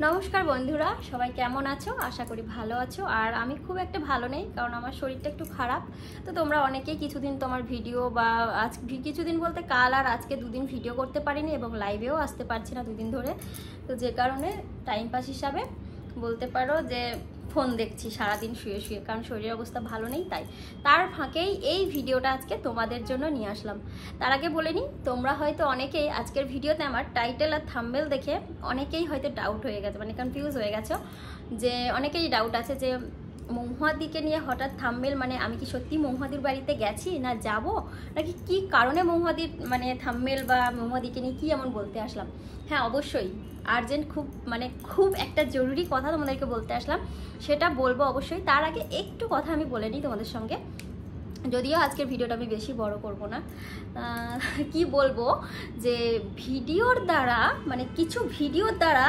নমস্কার বন্ধুরা, সবাই কেমন আছো? আশা করি ভালো আছো। আর আমি খুব একটা ভালো নেই, কারণ আমার শরীরটা একটু খারাপ। তো তোমরা অনেকেই কিছুদিন তোমার ভিডিও বা আজ কিছুদিন বলতে কাল আর আজকে দুদিন ভিডিও করতে পারিনি এবং লাইভেও আসতে পারছি না দুদিন ধরে। তো যে কারণে টাইম পাস হিসাবে বলতে পারো যে ফোন দেখছি সারাদিন শুয়ে শুয়ে, কারণ শরীরের অবস্থা ভালো নেই। তার ফাঁকেই এই ভিডিওটা আজকে তোমাদের জন্য নিয়ে আসলাম। তার আগে বলে নিই, তোমরা হয়তো অনেকেই আজকের ভিডিওতে আমার টাইটেল আর থাম্বনেল দেখে অনেকেই হয়তো ডাউট হয়ে গেছে, মানে কনফিউজ হয়ে গেছো। যে অনেকেই ডাউট আছে যে মহুয়াদিকে নিয়ে হঠাৎ থাম্বনেল, মানে আমি কি সত্যি মহুয়াদির বাড়িতে গেছি না যাব, নাকি কি কারণে মহুয়াদির মানে থাম্বনেল বা মহুয়াদিকে নিয়ে কি এমন বলতে আসলাম। হ্যাঁ, অবশ্যই আর্জেন্ট, খুব একটা জরুরি কথা তোমাদেরকে বলতে আসলাম, সেটা বলবো অবশ্যই। তার আগে একটু কথা আমি বলে নিই তোমাদের সঙ্গে, যদিও আজকের ভিডিওটা আমি বেশি বড় করব না। কি বলবো, যে ভিডিওর দ্বারা, মানে কিছু ভিডিওর দ্বারা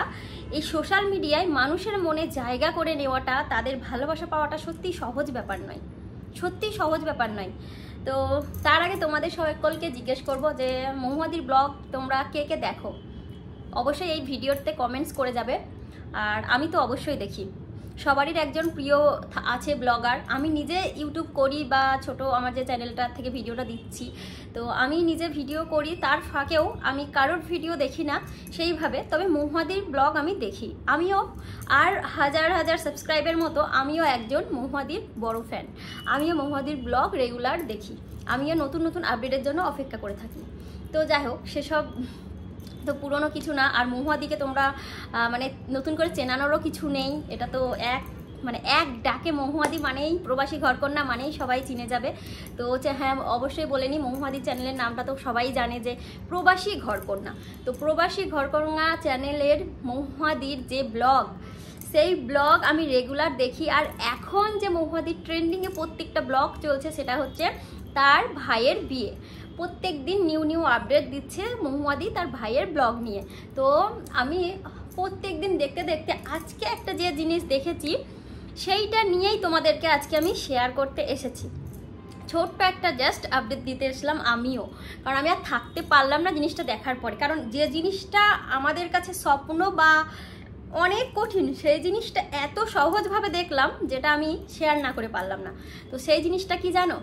এই সোশ্যাল মিডিয়ায় মানুষের মনে জায়গা করে নেওয়াটা, তাদের ভালোবাসা পাওয়াটা সত্যি সহজ ব্যাপার নয়, সত্যি সহজ ব্যাপার নয়। তো তার আগে তোমাদের সকলকে জিজ্ঞেস করব যে মহুয়াদির ব্লগ তোমরা কে কে দেখো, অবশ্যই এই ভিডিওতে কমেন্টস করে যাবে। আর আমি তো অবশ্যই দেখি, সবারই একজন প্রিয় আছে ব্লগার। আমি নিজে ইউটিউব করি বা ছোট আমার যে চ্যানেলটা থেকে ভিডিওটা দিচ্ছি, তো আমি নিজে ভিডিও করি, তার ফাঁকেও আমি কারোর ভিডিও দেখি না সেইভাবে, তবে মহুয়াদির ব্লগ আমি দেখি। আমিও আর হাজার হাজার সাবস্ক্রাইবের মতো আমিও একজন মহুয়াদির বড় ফ্যান। আমিও মহুয়াদির ব্লগ রেগুলার দেখি, আমিও নতুন নতুন আপডেটের জন্য অপেক্ষা করে থাকি। তো যাই হোক, সেসব তো পুরনো কিছু না। আর মহুয়াদিকে তোমরা মানে নতুন করে চেনানোরও কিছু নেই, এটা তো এক ডাকে মহুয়াদি মানেই প্রবাসী ঘরকন্যা মানেই সবাই চিনে যাবে। তো হ্যাঁ, অবশ্যই বলে নিই, মহুয়াদি চ্যানেলের নামটা তো সবাই জানে যে প্রবাসী ঘরকন্যা। তো প্রবাসী ঘরকন্যা চ্যানেলের মহুয়াদির যে ব্লগ, সেই ব্লগ আমি রেগুলার দেখি। আর এখন যে মহুয়াদির ট্রেন্ডিংয়ে প্রত্যেকটা ব্লগ চলছে, সেটা হচ্ছে তার ভাইয়ের বিয়ে। প্রত্যেক দিন নিউ নিউ আপডেট দিচ্ছে মহুয়াদি তার ভাইয়ের ব্লগ নিয়ে। তো আমি প্রত্যেক দিন দেখতে দেখতে আজকে একটা যে জিনিস দেখেছি, সেইটা নিয়েই তোমাদেরকে আজকে আমি শেয়ার করতে এসেছি। ছোট্ট একটা জাস্ট আপডেট দিতে এসলাম আমিও, কারণ আমি আর থাকতে পারলাম না জিনিসটা দেখার পরে। কারণ যে জিনিসটা আমাদের কাছে স্বপ্ন বা অনেক কঠিন, সেই জিনিসটা এত সহজভাবে দেখলাম, যেটা আমি শেয়ার না করে পারলাম না। তো সেই জিনিসটা কি জানো,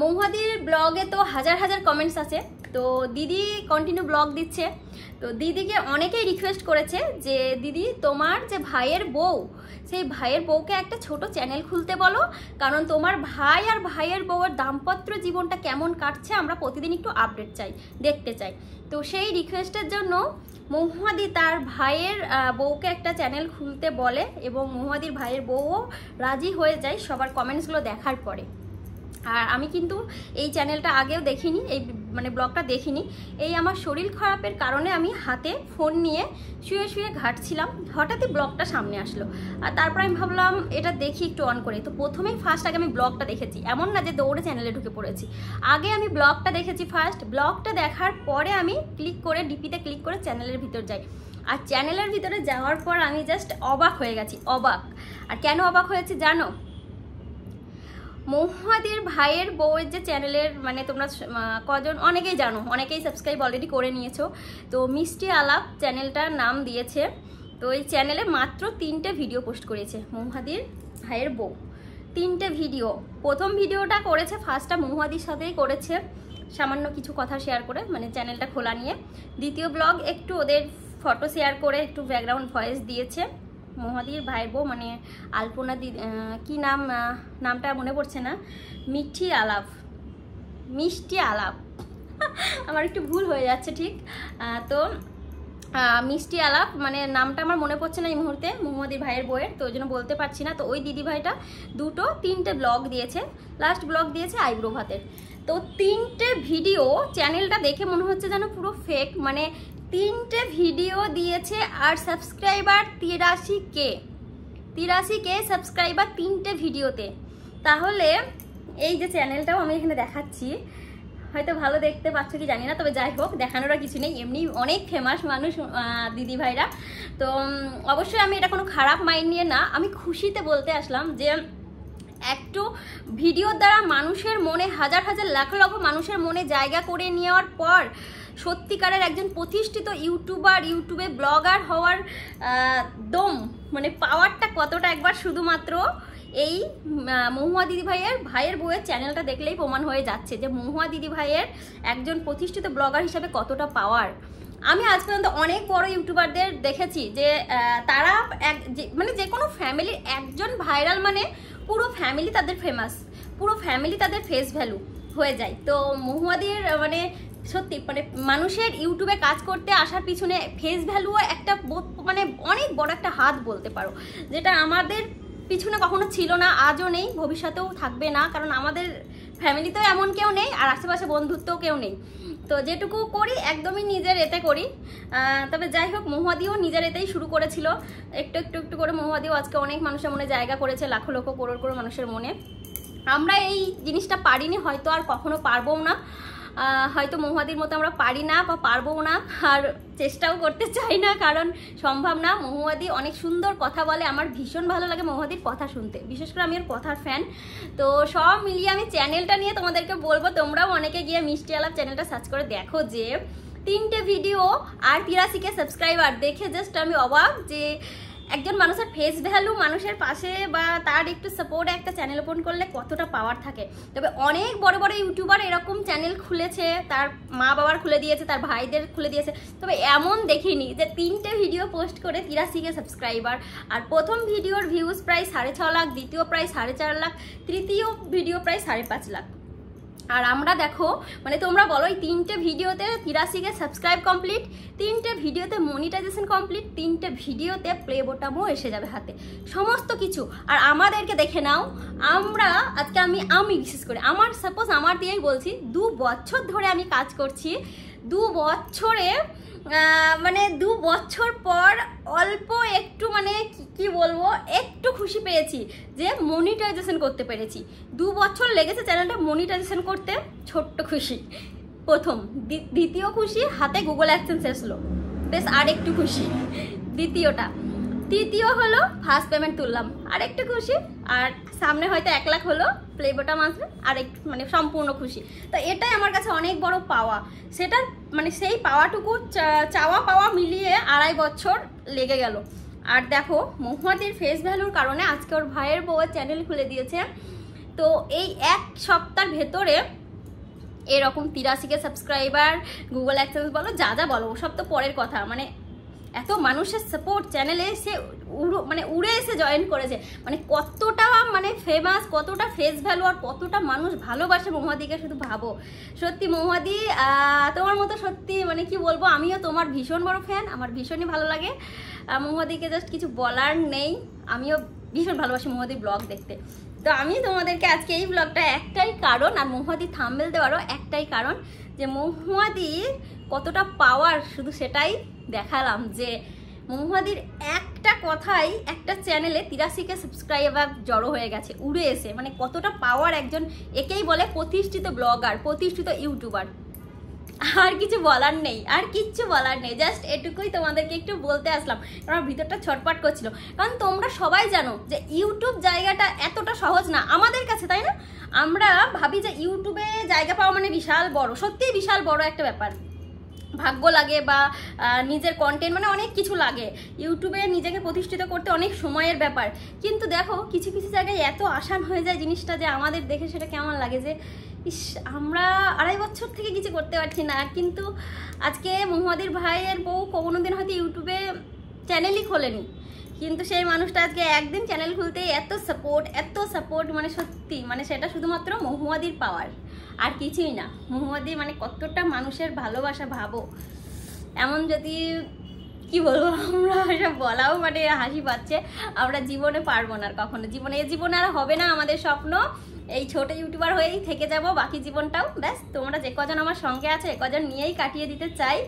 মহুয়াদির ব্লগে তো হাজার হাজার কমেন্টস আছে। তো দিদি কন্টিনিউ ব্লগ দিচ্ছে, তো দিদিকে অনেকেই রিকোয়েস্ট করেছে যে দিদি তোমার যে ভাইয়ের বউ, সেই ভাইয়ের বউকে একটা ছোট চ্যানেল খুলতে বলো, কারণ তোমার ভাই আর ভাইয়ের বউয়ের দাম্পত্য জীবনটা কেমন কাটছে আমরা প্রতিদিন একটু আপডেট চাই, দেখতে চাই। তো সেই রিকোয়েস্টের জন্য মহুয়াদি তার ভাইয়ের বউকে একটা চ্যানেল খুলতে বলে, এবং মহুয়াদির ভাইয়ের বউও রাজি হয়ে যায় সবার কমেন্টসগুলো দেখার পরে। আর আমি কিন্তু এই চ্যানেলটা আগেও দেখিনি, এই ব্লগটা দেখিনি। এই আমার শরীর খারাপের কারণে আমি হাতে ফোন নিয়ে শুয়ে শুয়ে ঘাটছিলাম, হঠাৎই ব্লগটা সামনে আসলো। আর তারপর আমি ভাবলাম এটা দেখি একটু অন করে। তো প্রথমেই ফার্স্ট আগে আমি ব্লগটা দেখেছি, এমন না যে দৌড়ে চ্যানেলে ঢুকে পড়েছি। আগে আমি ব্লগটা দেখেছি ফার্স্ট, ব্লগটা দেখার পরে আমি ক্লিক করে ডিপিতে ক্লিক করে চ্যানেলের ভিতর যাই। আর চ্যানেলের ভিতরে যাওয়ার পর আমি জাস্ট অবাক হয়ে গেছি, অবাক। আর কেন অবাক হয়েছে জানো, মহুয়াদির ভাইয়ের বউয়ের যে চ্যানেলের, মানে তোমরা কজন অনেকেই জানো, অনেকেই সাবস্ক্রাইব অলরেডি করে নিয়েছো। তো মিষ্টি আলাপ চ্যানেলটার নাম দিয়েছে। তো এই চ্যানেলে মাত্র 3টে ভিডিও পোস্ট করেছে মহুয়াদির ভাইয়ের বউ, 3টে ভিডিও। প্রথম ভিডিওটা করেছে ফার্স্টটা মহুয়াদির সাথেই করেছে, সামান্য কিছু কথা শেয়ার করে, মানে চ্যানেলটা খোলা নিয়ে। দ্বিতীয় ব্লগ একটু ওদের ফটো শেয়ার করে একটু ব্যাকগ্রাউন্ড ভয়েস দিয়েছে মহুয়াদির ভাইয়ের বউ, মানে আলপনা দি, কি নামটা মনে পড়ছে না, মিষ্টি আলাপ আমার একটু ভুল হয়ে যাচ্ছে ঠিক। তো মিষ্টি আলাপ মানে নামটা আমার মনে পড়ছে না এই মুহূর্তে, মহুয়াদির ভাইয়ের বউয়ের, তো ওই জন্য বলতে পারছি না। তো ওই দিদি ভাইটা 3টে ব্লগ দিয়েছে, লাস্ট ব্লগ দিয়েছে আইব্রো ভাতের। তো 3টে ভিডিও, চ্যানেলটা দেখে মনে হচ্ছে যেন পুরো ফেক, মানে 3টে ভিডিও দিয়েছে আর সাবস্ক্রাইবার 83K সাবস্ক্রাইবার 3টে ভিডিওতে। তাহলে এই যে চ্যানেলটাও আমি এখানে দেখাচ্ছি, হয়তো ভালো দেখতে পাচ্ছ কি জানি না, তবে যাই হোক দেখানোর কিছু নেই, এমনি অনেক ফেমাস মানুষ দিদি ভাইরা। তো অবশ্যই আমি এটা কোনো খারাপ মাইন্ড নিয়ে না, আমি খুশিতে বলতে আসলাম যে একটু ভিডিওর দ্বারা মানুষের মনে হাজার হাজার লাখ লক্ষ মানুষের মনে জায়গা করে নেওয়ার পর সত্যিকারের একজন প্রতিষ্ঠিত ইউটিউবার, ইউটিউবে ব্লগার হওয়ার দম মানে পাওয়ারটা কতটা একবার শুধুমাত্র এই মহুয়া ভাইয়ের বউয়ের চ্যানেলটা দেখলেই প্রমাণ হয়ে যাচ্ছে যে মহুয়া ভাইয়ের একজন প্রতিষ্ঠিত ব্লগার হিসাবে কতটা পাওয়ার। আমি আজ পর্যন্ত অনেক বড় ইউটিউবারদের দেখেছি যে তারা মানে যে কোনো ফ্যামিলির একজন ভাইরাল মানে পুরো ফ্যামিলি তাদের ফেমাস, পুরো ফ্যামিলি তাদের ফেস ভ্যালু হয়ে যায়। তো মহুয়াদির মানে সত্যি মানে মানুষের ইউটিউবে কাজ করতে আসার পিছনে ফেস ভ্যালুও একটা মানে অনেক বড় একটা হাত বলতে পারো, যেটা আমাদের পিছনে কখনো ছিল না, আজও নেই, ভবিষ্যতেও থাকবে না, কারণ আমাদের ফ্যামিলিতেও এমন কেউ নেই আর আশেপাশে বন্ধুত্বও কেউ নেই। তো যেটুকু করি একদমই নিজের এতে করি। তবে যাই হোক মহুয়াদিও নিজের এতেই শুরু করেছিল, একটু একটু একটু করে মহুয়াদিও আজকে অনেক মানুষের মনে জায়গা করেছে, লাখো লক্ষ করোড় করোড় মানুষের মনে। আমরা এই জিনিসটা পারিনি, হয়তো আর কখনো পারবও না, হয়তো মহুয়াদির মতো আমরা পারি না বা পারবো না, আর চেষ্টাও করতে চাই না, কারণ সম্ভব না। মহুয়াদি অনেক সুন্দর কথা বলে, আমার ভীষণ ভালো লাগে মহুয়াদির কথা শুনতে, বিশেষ করে আমি ওর কথার ফ্যান। তো সব মিলিয়ে আমি চ্যানেলটা নিয়ে তোমাদেরকে বলবো, তোমরাও অনেকে গিয়ে মিষ্টি আলাপ চ্যানেলটা সার্চ করে দেখো যে 3টে ভিডিও আর 83K সাবস্ক্রাইবার দেখে জাস্ট আমি অবাক যে একজন মানুষের ফেস ভ্যালু মানুষের পাশে বা তার একটু সাপোর্ট একটা চ্যানেল ওপেন করলে কতটা পাওয়ার থাকে। তবে অনেক বড় বড় ইউটিউবার এরকম চ্যানেল খুলেছে, তার মা বাবার খুলে দিয়েছে, তার ভাইদের খুলে দিয়েছে, তবে এমন দেখিনি যে 3টে ভিডিও পোস্ট করে 83K সাবস্ক্রাইবার, আর প্রথম ভিডিওর ভিউজ প্রায় 6.5 লাখ, দ্বিতীয় প্রায় 4.5 লাখ, তৃতীয় ভিডিও প্রায় 5.5 লাখ। আর আমরা দেখো মানে তোমরা বলো এই 3টে ভিডিওতে 83K সাবস্ক্রাইব কমপ্লিট, 3টে ভিডিওতে মনিটাইজেশন কমপ্লিট, 3টে ভিডিওতে প্লে বোতামও এসে যাবে হাতে, সমস্ত কিছু। আর আমাদেরকে দেখে নাও, আমরা আজকে আমি বিশেষ করে আমার সাপোজ আমার দিয়েই বলছি, 2 বছর ধরে আমি কাজ করছি, 2 বছরে মানে 2 বছর পর অল্প একটু মানে কি বলবো একটু খুশি পেয়েছি যে মনিটাইজেশন করতে পেরেছি। 2 বছর লেগেছে চ্যানেলটা মনিটাইজেশন করতে, ছোট্ট খুশি প্রথম। দ্বিতীয় খুশি হাতে গুগল অ্যাডসেন্স এসলো, বেশ আর একটু খুশি দ্বিতীয়টা। তৃতীয় হলো ফার্স্ট পেমেন্ট তুললাম, আর একটু খুশি। আর সামনে হয়তো 1 লাখ হলো, প্লে বোতাম আসবে, আর একটু মানে সম্পূর্ণ খুশি। তো এটাই আমার কাছে অনেক বড় পাওয়া, সেটা মানে সেই পাওয়াটুকু চাওয়া পাওয়া মিলিয়ে 2.5 বছর লেগে গেল। আর দেখো মহুয়াদির ফেস ভ্যালুর কারণে আজকে ওর ভাইয়ের বউয়ের চ্যানেল খুলে দিয়েছে। তো এই 1 সপ্তাহের ভেতরে এরকম 83K সাবস্ক্রাইবার, গুগল অ্যাডসেন্স বলো যা যা বলো ওসব তো পরের কথা, মানে এত মানুষের সাপোর্ট চ্যানেলে এসে মানে উড়ে এসে জয়েন করেছে, মানে কতটা মানে ফেমাস, কতটা ফেস ভ্যালু, আর কতটা মানুষ ভালোবাসে মহুয়াদিকে শুধু ভাবো। সত্যি মহুয়াদি তোমার মতো সত্যি মানে কি বলবো, আমিও তোমার ভীষণ বড় ফ্যান, আমার ভীষণই ভালো লাগে মহুয়াদিকে, জাস্ট কিছু বলার নেই। আমিও ভীষণ ভালোবাসি মহুয়াদির ব্লগ দেখতে। তো আমি তোমাদেরকে আজকে এই ব্লগটা একটাই কারণ, আর মহুয়াদি থাম্বনেল দেওয়ারও একটাই কারণ, যে মহুয়াদির কতটা পাওয়ার শুধু সেটাই দেখালাম, যে মহুয়াদির একটা কথাই একটা চ্যানেলে 83K সাবস্ক্রাইবার জড়ো হয়ে গেছে উড়ে এসে, মানে কতটা পাওয়ার একজন, একেই বলে প্রতিষ্ঠিত ব্লগার, প্রতিষ্ঠিত ইউটিউবার। আর কিছু বলার নেই, আর কিচ্ছু বলার নেই, জাস্ট এটুকুই তোমাদেরকে একটু বলতে আসলাম, কারণ ভিতরটা ছটপট করছিল। কারণ তোমরা সবাই জানো যে ইউটিউব জায়গাটা এতটা সহজ না আমাদের কাছে, তাই না? আমরা ভাবি যে ইউটিউবে জায়গা পাওয়া মানে বিশাল বড়, সত্যিই বিশাল বড় একটা ব্যাপার, ভাগ্য লাগে বা নিজের কন্টেন্ট মানে অনেক কিছু লাগে, ইউটিউবে নিজেকে প্রতিষ্ঠিত করতে অনেক সময়ের ব্যাপার। কিন্তু দেখো কিছু কিছু জায়গায় এত আসান হয়ে যায় জিনিসটা, যে আমাদের দেখে সেটা কেমন লাগে যে ইস আমরা 2.5 বছর থেকে কিছু করতে পারছি না। কিন্তু আজকে মহুয়াদির ভাইয়ের বউ কোনোদিন হয়তো ইউটিউবে চ্যানেলই খোলেনি, কিন্তু সেই মানুষটা আজকে একদিন চ্যানেল খুলতে এত সাপোর্ট মানে সত্যি মানে সেটা শুধুমাত্র মহুয়াদির পাওয়ার, আর কিছুই না। মহুয়াদি মানে কতটা মানুষের ভালোবাসা ভাবো, এমন যদি কি বলবো আমরা সব বলাও মানে হাসি পাচ্ছে, আমরা জীবনে পারবো না আর কখনো, জীবনে আর হবে না আমাদের স্বপ্ন, এই ছোট ইউটিউবার হয়েই থেকে যাব বাকি জীবনটাও। ব্যাস তোমরা যে কজন আমার সঙ্গে আছে এ কজন নিয়েই কাটিয়ে দিতে চাই।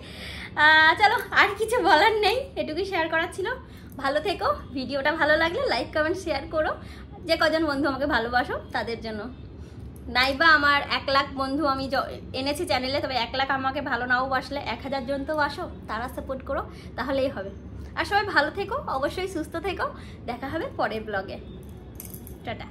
চলো আর কিছু বলার নেই, এটুকুই শেয়ার করার ছিল। ভালো থেকো, ভিডিওটা ভালো লাগলে লাইক কমেন্ট শেয়ার করো, যে কজন বন্ধু আমাকে ভালোবাসো তাদের জন্য। নাইবা আমার 1 লাখ বন্ধু আমি এনেছি চ্যানেলে, তবে 1 লাখ আমাকে ভালো নাও বাসলে 1000 জন তো বাসো, তারা সাপোর্ট করো, তাহলেই হবে। আর সবাই ভালো থেকো, অবশ্যই সুস্থ থেকো, দেখা হবে পরের ব্লগে। টাটা।